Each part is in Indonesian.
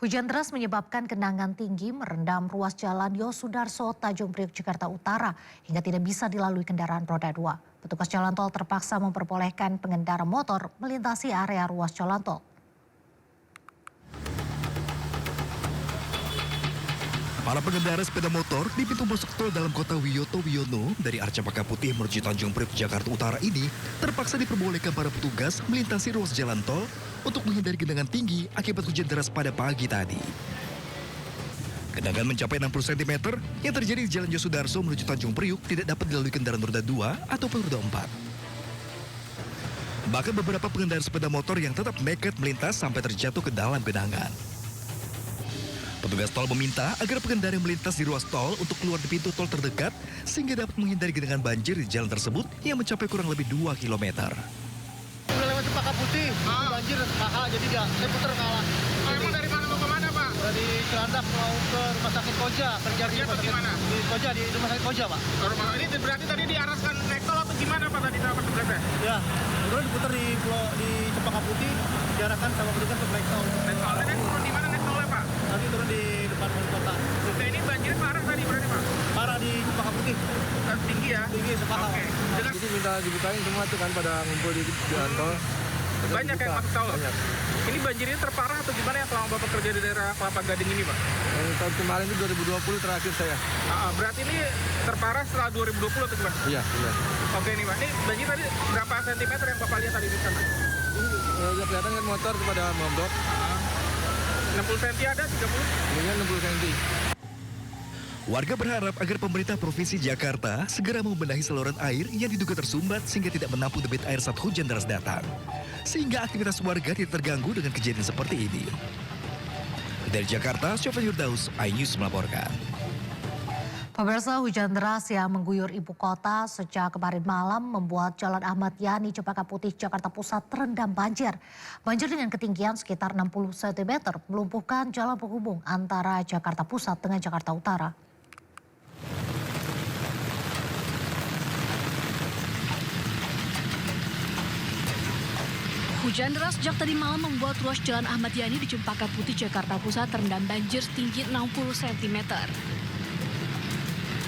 Hujan deras menyebabkan genangan tinggi merendam ruas jalan Yosudarso Tanjung Priok Jakarta Utara hingga tidak bisa dilalui kendaraan roda 2. Petugas jalan tol terpaksa memperbolehkan pengendara motor melintasi area ruas jalan tol. Para pengendara sepeda motor di pintu masuk tol dalam kota Wiyoto Wiono dari arah Cempaka Putih menuju Tanjung Priok Jakarta Utara ini terpaksa diperbolehkan para petugas melintasi ruas jalan tol untuk menghindari genangan tinggi akibat hujan deras pada pagi tadi. Genangan mencapai 60 cm yang terjadi di Jalan Yosudarso menuju Tanjung Priok tidak dapat dilalui kendaraan roda 2 ataupun roda 4. Bahkan beberapa pengendara sepeda motor yang tetap nekat melintas sampai terjatuh ke dalam genangan. Petugas tol meminta agar pengendara yang melintas di ruas tol untuk keluar di pintu tol terdekat sehingga dapat menghindari genangan banjir di jalan tersebut yang mencapai kurang lebih 2 km. Udah lewat Cempaka Putih, banjir mahal jadi saya putar kalah. Emang dari mana mau ke mana, Pak? Dari Cilandak mau ke Rumah Sakit Koja, kerja di rumah sakit, di Koja, di Rumah Sakit Koja, Pak. Ini berarti tadi diarahkan naik tol atau gimana, Pak, tadi sama sebenarnya? Ya, kemudian diputar di Cempaka Putih, diarahkan sama petugas untuk naik tol. Naik tol, ini turun di mana naik tolnya, Pak? Nanti turun di depan wali kota. Oke, ini banjir parah tadi berarti, Pak? Parah di Cempaka Putih, Tinggi ya? tinggi sepakat. Oke. Dengan Jadi minta dibukain semua tuh kan pada ngumpul di jalan tol. banyak yang masuk tol. Banyak. Ini banjirnya terparah atau gimana yang selama Bapak kerja di daerah Kelapa Gading ini, Pak? Yang tahun kemarin itu 2020 terakhir saya. Berarti ini terparah setelah 2020 atau gimana? Iya, iya. Oke nih, Pak. Ini banjir tadi berapa sentimeter yang Bapak lihat tadi di sana? Udah kelihatan kan motor itu pada mogok. 60 cm ada, 30? Ininya 60 cm. Warga berharap agar pemerintah Provinsi Jakarta segera membenahi saluran air yang diduga tersumbat sehingga tidak menampung debit air saat hujan deras datang. Sehingga aktivitas warga tidak terganggu dengan kejadian seperti ini. Dari Jakarta, Sofyan Yurdaus, iNews melaporkan. Pemirsa, hujan deras yang mengguyur ibu kota sejak kemarin malam membuat Jalan Ahmad Yani Cempaka Putih Jakarta Pusat terendam banjir. Banjir dengan ketinggian sekitar 60 cm melumpuhkan jalan penghubung antara Jakarta Pusat dengan Jakarta Utara. Hujan deras sejak tadi malam membuat ruas Jalan Ahmad Yani di Cempaka Putih Jakarta Pusat terendam banjir setinggi 60 cm.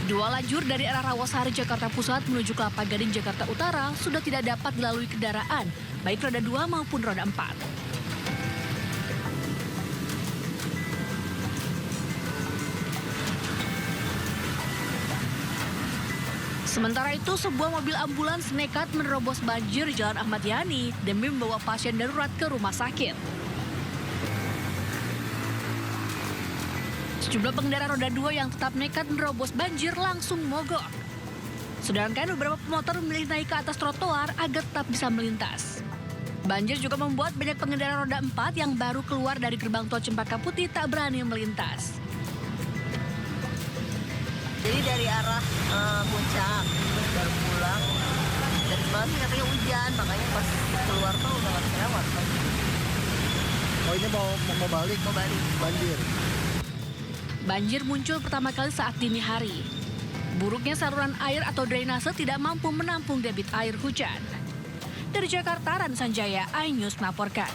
Dua lajur dari arah Rawasari Jakarta Pusat menuju Kelapa Gading Jakarta Utara sudah tidak dapat dilalui kendaraan, baik roda 2 maupun roda 4. Sementara itu, sebuah mobil ambulans nekat menerobos banjir di Jalan Ahmad Yani demi membawa pasien darurat ke rumah sakit. Sejumlah pengendara roda 2 yang tetap nekat menerobos banjir langsung mogok. Sedangkan beberapa pemotor memilih naik ke atas trotoar agar tetap bisa melintas. Banjir juga membuat banyak pengendara roda 4 yang baru keluar dari gerbang tol Cempaka Putih tak berani melintas. Jadi dari arah puncak baru pulang, dari semalam sih katanya hujan, makanya pas keluar tuh udah nggak bisa lewat. Oh, ini mau balik? Mau balik. Banjir. Banjir muncul pertama kali saat dini hari. Buruknya saluran air atau drainase tidak mampu menampung debit air hujan. Dari Jakarta, Ran Sanjaya, iNews melaporkan.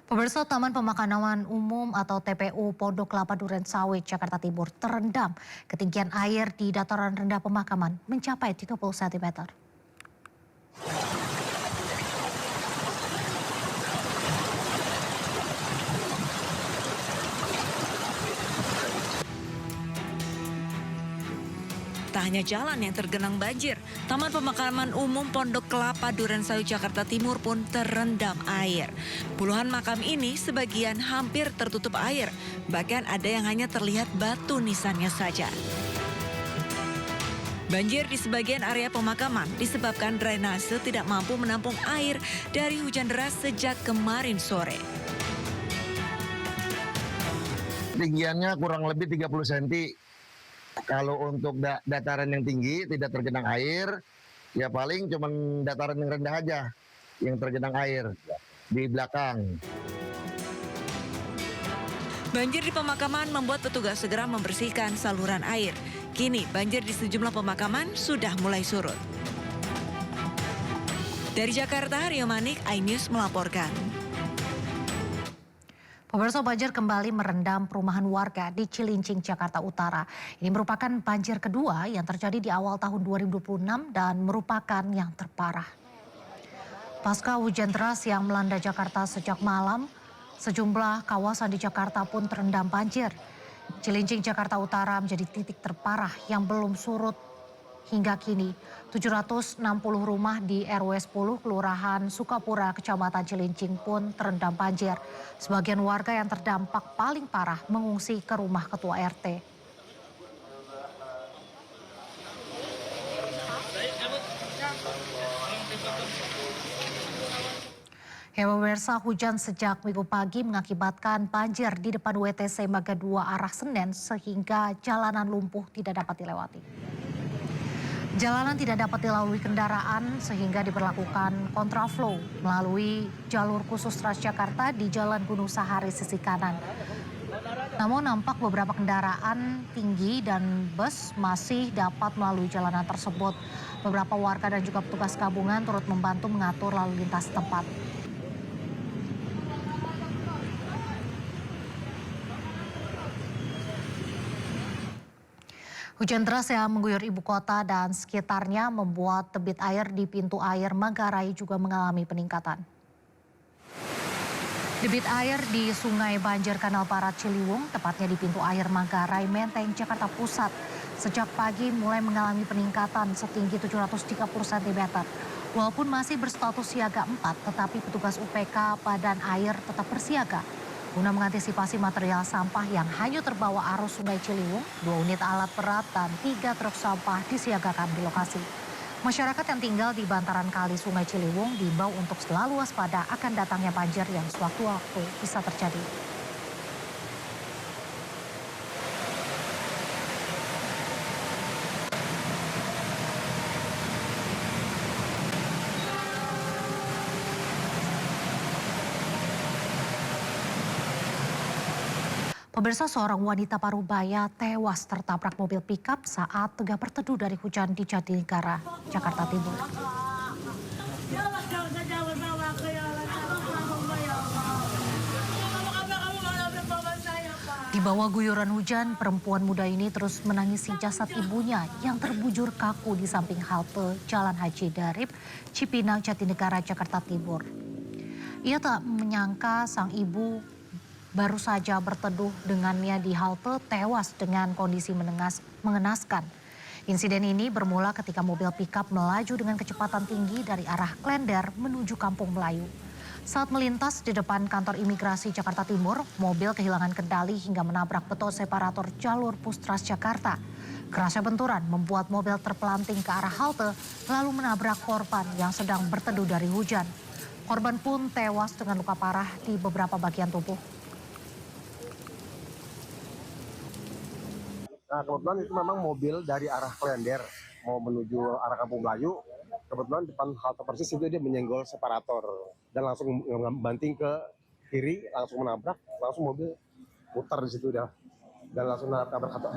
Pemirsa, Taman Pemakaman Umum atau TPU Pondok Kelapa Duren Sawit, Jakarta Timur terendam. Ketinggian air di dataran rendah pemakaman mencapai 30 cm. Tak hanya jalan yang tergenang banjir, Taman Pemakaman Umum Pondok Kelapa Duren Sawit Jakarta Timur pun terendam air. Puluhan makam ini sebagian hampir tertutup air, bahkan ada yang hanya terlihat batu nisannya saja. Banjir di sebagian area pemakaman disebabkan drainase tidak mampu menampung air dari hujan deras sejak kemarin sore. Tinggiannya kurang lebih 30 cm. Kalau untuk dataran yang tinggi tidak tergenang air, ya paling cuman dataran yang rendah aja yang tergenang air di belakang. Banjir di pemakaman membuat petugas segera membersihkan saluran air. Kini banjir di sejumlah pemakaman sudah mulai surut. Dari Jakarta, Rio Manik, iNews melaporkan. Pemirsa, banjir kembali merendam perumahan warga di Cilincing, Jakarta Utara. Ini merupakan banjir kedua yang terjadi di awal tahun 2026 dan merupakan yang terparah. Pasca hujan deras yang melanda Jakarta sejak malam, sejumlah kawasan di Jakarta pun terendam banjir. Cilincing, Jakarta Utara menjadi titik terparah yang belum surut hingga kini. 760 rumah di RW 10 Kelurahan Sukapura, Kecamatan Cilincing pun terendam banjir. Sebagian warga yang terdampak paling parah mengungsi ke rumah Ketua RT. Ya pemirsa, hujan sejak Minggu pagi mengakibatkan banjir di depan WTC Mangga 2 arah Senen sehingga jalanan lumpuh tidak dapat dilewati. Jalanan tidak dapat dilalui kendaraan sehingga diberlakukan kontraflow melalui jalur khusus Transjakarta di Jalan Gunung Sahari sisi kanan. Namun nampak beberapa kendaraan tinggi dan bus masih dapat melalui jalanan tersebut. Beberapa warga dan juga petugas gabungan turut membantu mengatur lalu lintas tempat. Hujan deras yang mengguyur ibu kota dan sekitarnya membuat debit air di pintu air Manggarai juga mengalami peningkatan. Debit air di Sungai Banjir Kanal Barat Ciliwung, tepatnya di pintu air Manggarai Menteng, Jakarta Pusat, sejak pagi mulai mengalami peningkatan setinggi 730 cm. Walaupun masih berstatus siaga 4, tetapi petugas UPK Badan Air tetap bersiaga guna mengantisipasi material sampah yang hanyut terbawa arus Sungai Ciliwung. 2 unit alat berat dan 3 truk sampah disiagakan di lokasi. Masyarakat yang tinggal di bantaran kali Sungai Ciliwung diimbau untuk selalu waspada akan datangnya banjir yang sewaktu-waktu bisa terjadi. Pemirsa, seorang wanita Parubaya tewas tertabrak mobil pickup saat tengah berteduh dari hujan di Jatinegara, Jakarta Timur. Di bawah guyuran hujan, perempuan muda ini terus menangisi jasad ibunya yang terbujur kaku di samping halte Jalan Haji Darib, Cipinang, Jatinegara, Jakarta Timur. Ia tak menyangka sang ibu baru saja berteduh dengannya di halte tewas dengan kondisi mengenaskan. Insiden ini bermula ketika mobil pickup melaju dengan kecepatan tinggi dari arah Klender menuju Kampung Melayu. Saat melintas di depan kantor imigrasi Jakarta Timur, mobil kehilangan kendali hingga menabrak beton separator jalur bus Transjakarta. Kerasnya benturan membuat mobil terpelanting ke arah halte lalu menabrak korban yang sedang berteduh dari hujan. Korban pun tewas dengan luka parah di beberapa bagian tubuh. Nah, kebetulan itu memang mobil dari arah Klender mau menuju arah Kampung Melayu. Kebetulan depan halte persis itu dia menyenggol separator dan langsung membanting ke kiri, langsung menabrak, langsung mobil putar di situ dah dan langsung nabrak